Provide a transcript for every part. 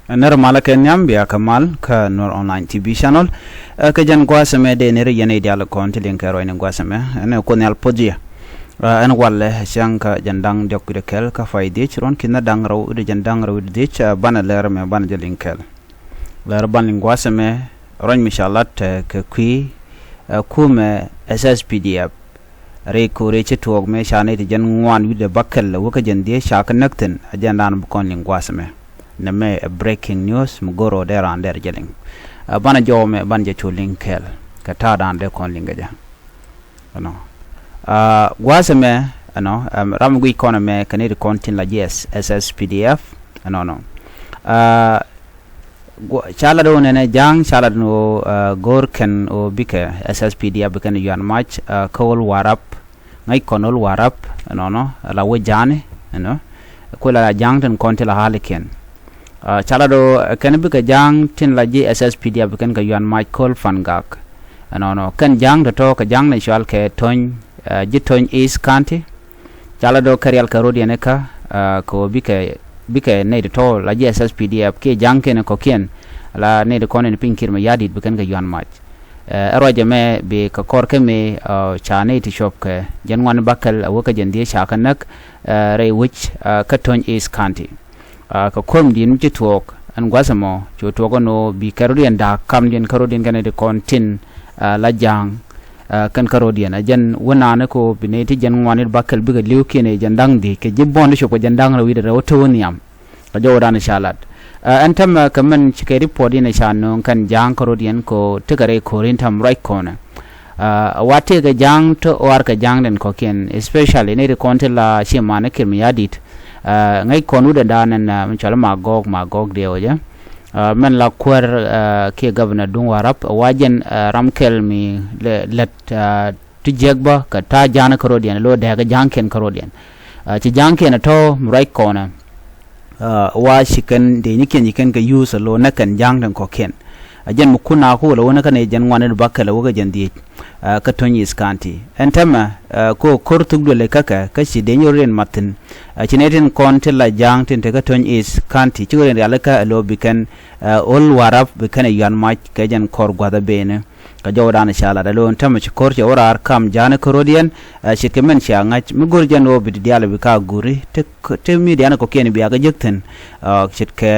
Nermala Kenyam Bia Kamal ka Nuer online TV channel ka jan gwasame de nere yene dial konti lin karo en gwasame en ko nel podje en walle shanka jandang jokkude kel ka fayde ci ron kina dang raw de jandang raw de ci bana leer me bana jelin kel leer ban lin gwasame ron mishalat ka kui kume SSPDF re ko re ci tok me shane de jan ngwan wi de bakkel waka jande shaka nakten ajandan bu kon lin gwasame name breaking news mugoro dera ander jeling bana jome banje chuling kel kata dan de kon lingaja no gwasame no ramgui kona me kaniri kontin la yes SSPDF no chala do ne jang chala no gorken o bike SSPDF bikan yuan match kol warap ngai konol warap no la wejane no ko la jang tan kontin la haliken chala do kan bi ka jang tin la ji SSPDF kan ka yuan Michael Fangak no kan jang to ka jang ne shal ke ton ji ton East County chala do karial ka rodi ne ka ko bi ka ne to la ji SSPDF ke jang ke ne ko ken la ne de konen pinkir me yadit bi kan ka yuan mach roje me be ka kor ke me chane ti shop ke janwan bakal awaka jandi shaka nak re which ka ton East County ka kom din ci tok an gwasamo ci tok no bi karodian da kam din karodian kan de kontin la jang kan karodian ajan wona ne ko bineti jan ngwanit bakal bi ga liwke ne jandang di ke jibbon de ko jandang rawi de rawato woni am ka jodan shalat an tam kaman ci ke report ne shanu kan jang karodian ko tegare ko rintam right corner wate ga jang to war ka jang den ko ken especially ne de kontin la shimane kirmi yadit ngai konu da danan mchala magog de oja men la kwar ke governor dun warap wajen ramkel mi let tijegba ka ta jana karodian lo da ga janken karodian ci janken to right corner wa shikan de niken ka use lo na kan jang dan koken ajen mukuna ko lo wona kan jan ngwane bakala woga jandi ka tonyi skanti entama ko kortug dole kaka kashi de nyoren matin chinetin konti la jang tin te ka tonyi skanti churen alaka lo bikan ol warap bikan yan mach ka jan kor gwada bene ka jawdan shala da lo entama chi korje orar kam jana korodian shikemen sha ngach mi gorjan o bidi diala bika guri te mi diana ko ken biya ga jekten shitke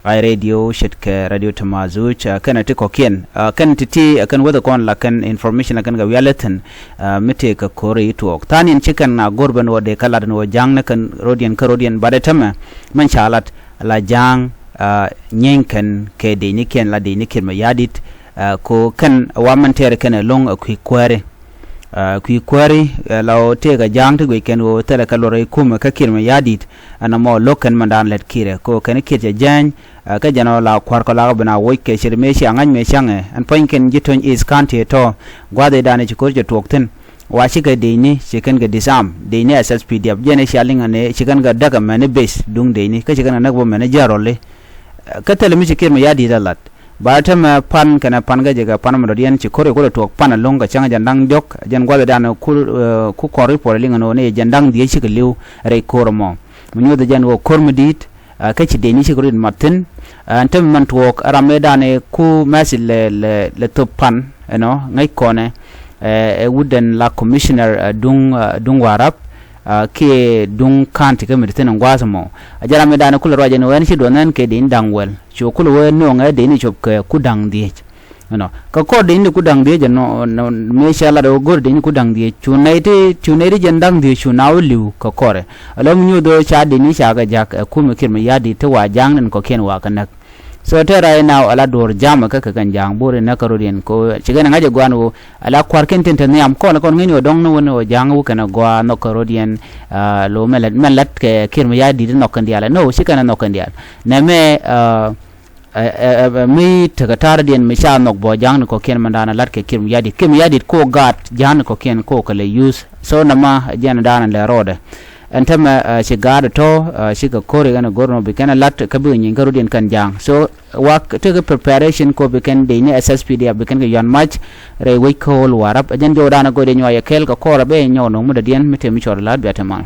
I radio shitke radio tamazuch kana te kokien kan titi kan wada kon la kan information kan ga wialeten mite ka kore to tanin chikan na gorban wode kala no jang na kan rodian karodian bade tama man chalat la jang nyenken ke de niken la de niken ma yadit ko kan waman tere kan long ku kwari la te ga jang te ken o tele kalore kuma ka kirma yadit ana mo lokan mandan let kire ko kan kirje jan ka jano la kwar ko la bana woy ke shirme shi angan me shange an poinken jiton is county to gwade dane ci korje tokten wa shi ga deini shi kan ga disam deini SSPDF jene shalinga ne shi kan ga daga mane base dung deini ka shi kan nagbo mane jarole ka tele mi shi kirma yadi dalat ba ta ma pan kana pan ga jega pan mo dian ci kore ko to pan longa changa jandang jok jan gwade dane ku kori por linga no ne jandang die shi liu re kormo munyo da jan wo kormedit ka ci deni shi gurin martin antam man tuok aramedane ku masil le topan ngai kone wooden la commissioner dung warap ke dung kanti ke mirten ngwasmo ajara medane kula roje no wen shi donan ke din dangwel cho kula wen no ngai deni chop ke kudang die ka ko de ni kudang de no me shala do gor de ni kudang de chunaiti jandang de chunawliu ka kore alam nyu do cha de ni sha ga jak ku me kirma yadi to wa jang nan ko ken wa kanak so te rai now ala dor jama ka kan jang bore na karodien ko chiga na ngaje gwanu ala kwar ken ten ten am ko na kon ngini dong no wono jang wu kana gwa no karodien lo melat ke kirma yadi no kan diala no shikana no kan diala na me mi tagatar dien mi sha nok bo jang ko ken mandana lat ke kim yadi ko gat jan ko ken ko kale use so na ma jan dana le rode entama shi gada to shi ka kore gana gorno bi kana lat ka bi nyin garu dien kan jang so wak to preparation ko bi kan de ni SSPDF bi kan ga yan match re we ko warap jan do dana go de nyoya kel ka kora be nyono mu da dien mi te mi chor lat bi atama